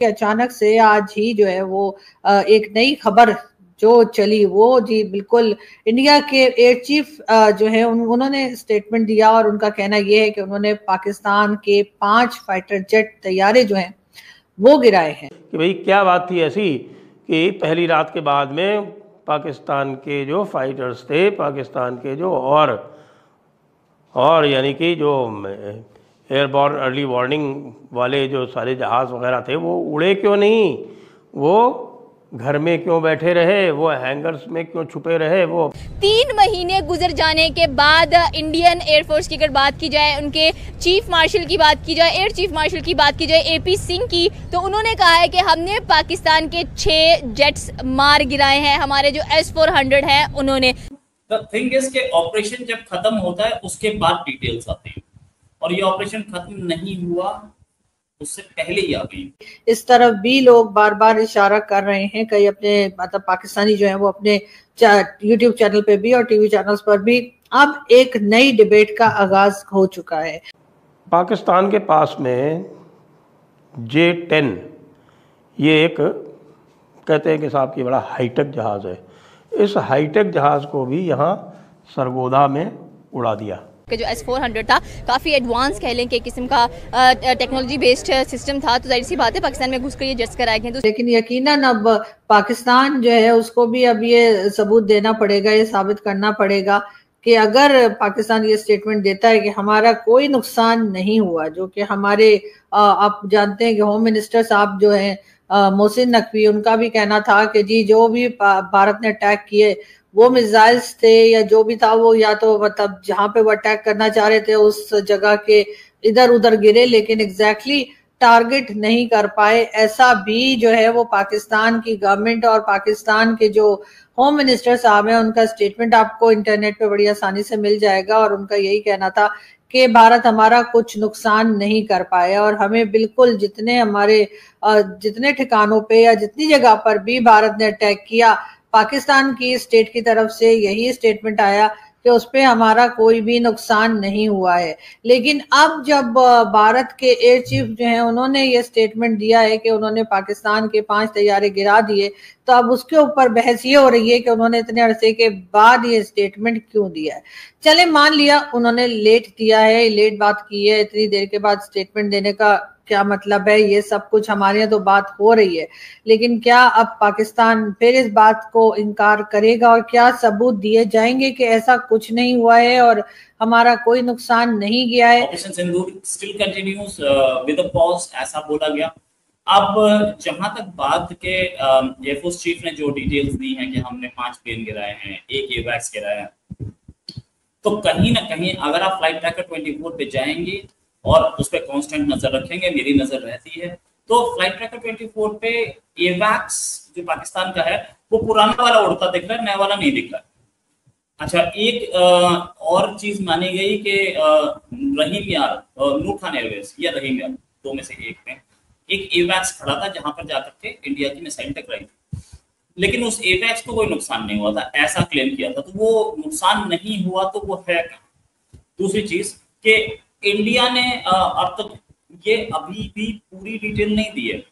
कि अचानक से आज ही जो है वो एक नई खबर जो चली वो जी बिल्कुल इंडिया के एयर चीफ जो है उन्होंने स्टेटमेंट दिया और उनका कहना यह है कि उन्होंने पाकिस्तान के 5 फाइटर जेट तैयारे जो हैं वो गिराए हैं। कि भाई क्या बात थी ऐसी कि पहली रात के बाद में पाकिस्तान के जो फाइटर्स थे, पाकिस्तान के जो और यानी कि जो एयरबॉर्न अर्ली वार्निंग वाले जो सारे जहाज़ वगैरह थे वो उड़े क्यों नहीं, वो घर में क्यों बैठे रहे, वो हैंगर्स में क्यों छुपे रहे। वो 3 महीने गुजर जाने के बाद इंडियन एयरफोर्स की अगर बात की जाए, उनके चीफ मार्शल की बात की जाए, एयर चीफ मार्शल की बात की जाए AP सिंह की, तो उन्होंने कहा है कि हमने पाकिस्तान के 6 जेट्स मार गिराए हैं, हमारे जो S-400 है उन्होंने। The thing is कि ऑपरेशन जब खत्म होता है उसके बाद डिटेल्स आती है और ये ऑपरेशन खत्म नहीं हुआ, उससे पहले ही आ गई। इस तरफ भी लोग बार बार इशारा कर रहे हैं, कई अपने मतलब पाकिस्तानी जो है वो अपने यूट्यूब चैनल पे भी और टीवी चैनल्स पर भी अब एक नई डिबेट का आगाज हो चुका है। पाकिस्तान के पास में J-10 ये एक कहते हैं कि साहब की बड़ा हाईटेक जहाज़ है। इस हाईटेक जहाज़ को भी यहाँ सरगोदा में उड़ा दिया। जो S-400 था काफ़ी एडवांस कह लें कि किस्म का टेक्नोलॉजी बेस्ड सिस्टम था, तो जाहिर सी बात है पाकिस्तान में घुसकर ये जेट्स कराए गए। लेकिन यकीनन अब पाकिस्तान जो है उसको भी अब ये सबूत देना पड़ेगा, ये साबित करना पड़ेगा कि अगर पाकिस्तान ये स्टेटमेंट देता है कि हमारा कोई नुकसान नहीं हुआ, जो कि हमारे आप जानते हैं कि होम मिनिस्टर साहब जो हैं मोहसिन नकवी, उनका भी कहना था कि जी जो भी भारत ने अटैक किए वो मिसाइल्स थे या जो भी था वो या तो मतलब जहां पे वो अटैक करना चाह रहे थे उस जगह के इधर उधर गिरे, लेकिन एग्जैक्टली टारगेट नहीं कर पाए। ऐसा भी जो है वो पाकिस्तान की गवर्नमेंट और पाकिस्तान के जो होम मिनिस्टर साहब हैं उनका स्टेटमेंट आपको इंटरनेट पे बड़ी आसानी से मिल जाएगा और उनका यही कहना था कि भारत हमारा कुछ नुकसान नहीं कर पाया और हमें बिल्कुल जितने ठिकानों पे या जितनी जगह पर भी भारत ने अटैक किया, पाकिस्तान की स्टेट की तरफ से यही स्टेटमेंट आया कि उस पे हमारा कोई भी नुकसान नहीं हुआ है। लेकिन अब जब भारत के एयर चीफ जो है उन्होंने ये स्टेटमेंट दिया है कि उन्होंने पाकिस्तान के 5 तैयारे गिरा दिए, तो अब उसके ऊपर बहस ये हो रही है कि उन्होंने इतने अरसे के बाद ये स्टेटमेंट क्यों दिया है। चले मान लिया उन्होंने लेट दिया है, लेट बात की है, इतनी देर के बाद स्टेटमेंट देने का क्या मतलब है, ये सब कुछ हमारे यहाँ तो बात हो रही है, लेकिन क्या अब पाकिस्तान फिर इस बात को इनकार करेगा और क्या सबूत दिए जाएंगे कि ऐसा कुछ नहीं हुआ है और हमारा कोई नुकसान नहीं गया है। Operation Sindoor still continues with a pause, ऐसा बोला गया। अब जहां तक बात के एयरफोर्स चीफ ने जो डिटेल्स दी हैं कि हमने 5 प्लेन गिराए हैं, 1 एवैक्स गिराया है, तो कहीं ना कहीं अगर आप फ्लाइट ट्रैकर 24 पे जाएंगे और उस पर कांस्टेंट नजर रखेंगे, मेरी नजर रहती है, तो फ्लाइट ट्रैकर 24 पे एवैक्स जो पाकिस्तान का है वो पुराना वाला उड़ता दिख रहा है, नया वाला नहीं दिख रहा है। अच्छा, एक और चीज मानी गई कि रहीम यार नूर खान एयरवेज या रहीम यार, दो में से एक में एक एवैक्स खड़ा था जहां पर जाकर के इंडिया की मिसाइल टकराई थी, लेकिन उस एवैक्स को कोई नुकसान नहीं हुआ था, ऐसा क्लेम किया था। तो वो नुकसान नहीं हुआ तो वो है क्या? दूसरी चीज कि इंडिया ने अब तक ये अभी भी पूरी डिटेल नहीं दी है,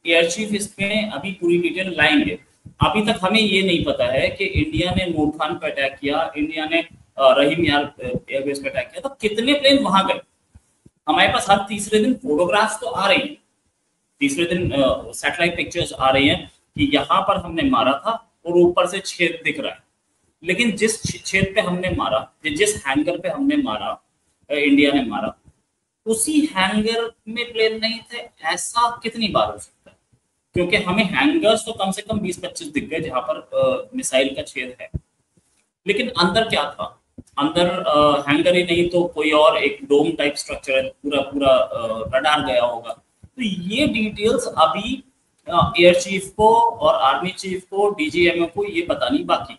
एयर चीफ इसमें अभी पूरी डिटेल लाएंगे। अभी तक हमें ये नहीं पता है कि इंडिया ने नूर खान पर अटैक किया, इंडिया ने रहीम यार एयरबेस पर अटैक किया, तो कितने प्लेन वहां गए। हमारे पास हर तीसरे दिन फोटोग्राफ्स तो आ रही हैं, तीसरे दिन सैटेलाइट पिक्चर्स आ रही हैं कि यहाँ पर हमने मारा था और ऊपर से छेद दिख रहा है, लेकिन जिस छेद पे हमने मारा, जिस हैंगर पे हमने मारा, इंडिया ने मारा, उसी हैंगर में प्लेन नहीं थे, ऐसा कितनी बार हो सकता है? क्योंकि हमें हैंगर्स तो कम से कम 20-25 दिख गए जहां पर मिसाइल का छेद है, लेकिन अंदर क्या था? अंदर हैंगर ही नहीं तो कोई और एक डोम टाइप स्ट्रक्चर है, पूरा रडार गया होगा। तो ये डिटेल्स अभी एयर चीफ को और आर्मी चीफ को, DGMO को ये बतानी बाकी,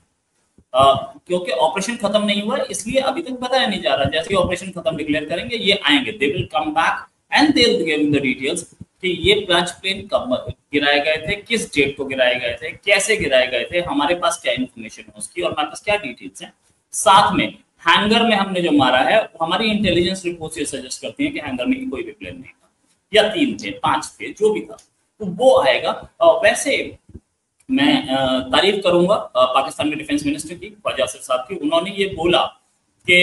क्योंकि ऑपरेशन खत्म नहीं हुआ इसलिए अभी तक बताया नहीं जा रहा। जैसे ऑपरेशन खत्म डिक्लेयर करेंगे ये आएंगे, they will come back and they will give the details कि ये 5 प्लेन कब गिराए गए थे, किस डेट को गिराए गए थे, कैसे गिराए गए थे, हमारे पास क्या इन्फॉर्मेशन है उसकी और हमारे पास क्या डिटेल्स हैं। साथ में हैंगर में हमने जो मारा है, हमारी इंटेलिजेंस रिपोर्ट ये सजेस्ट करती है कि हैंगर में कोई भी प्लेन नहीं था, या 3 थे, 5 थे, जो भी था, तो वो आएगा। वैसे मैं तारीफ करूंगा पाकिस्तान के डिफेंस मिनिस्टर की, ख्वाजा आसिफ साहब की। उन्होंने ये बोला कि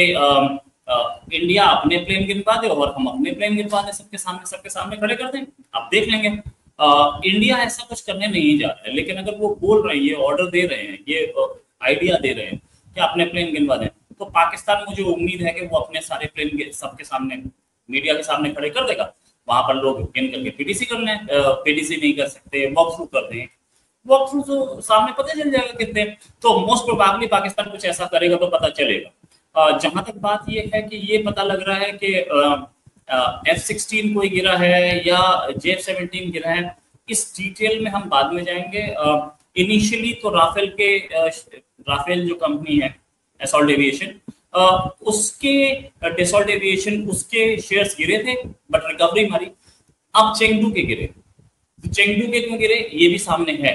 इंडिया अपने प्लेन गिनवा दे और हम अपने प्लेन गिनवा दें, सबके सामने खड़े कर दें, आप देख लेंगे। इंडिया ऐसा कुछ करने नहीं जा रहा है, लेकिन अगर वो बोल रहे हैं, ये ऑर्डर दे रहे हैं, ये आइडिया दे रहे हैं कि अपने प्लेन गिनवा दें, तो पाकिस्तान, मुझे उम्मीद है कि वो अपने सारे प्लेन सबके सामने, मीडिया के सामने खड़े कर देगा। वहां पर लोग गिन करके पीटीसी कर लें, पीटीसी नहीं कर सकते वॉक थ्रू कर दें, वॉक थ्रू तो सामने पता चल जाएगा कितने। तो मोस्ट प्रोबेबली पाकिस्तान कुछ ऐसा करेगा तो पता चलेगा। जहां तक बात ये है कि ये पता लग रहा है कि F-16 कोई गिरा है या J-17 गिरा है, इस डिटेल में हम बाद में जाएंगे। इनिशियली तो राफेल जो कंपनी है असॉल्ट एविएशन, उसके डसॉल्ट एविएशन उसके शेयर्स गिरे थे बट रिकवरी मारी। अब चेंगडू के गिरे, तो चेंगडू के क्यों गिरे ये भी सामने है।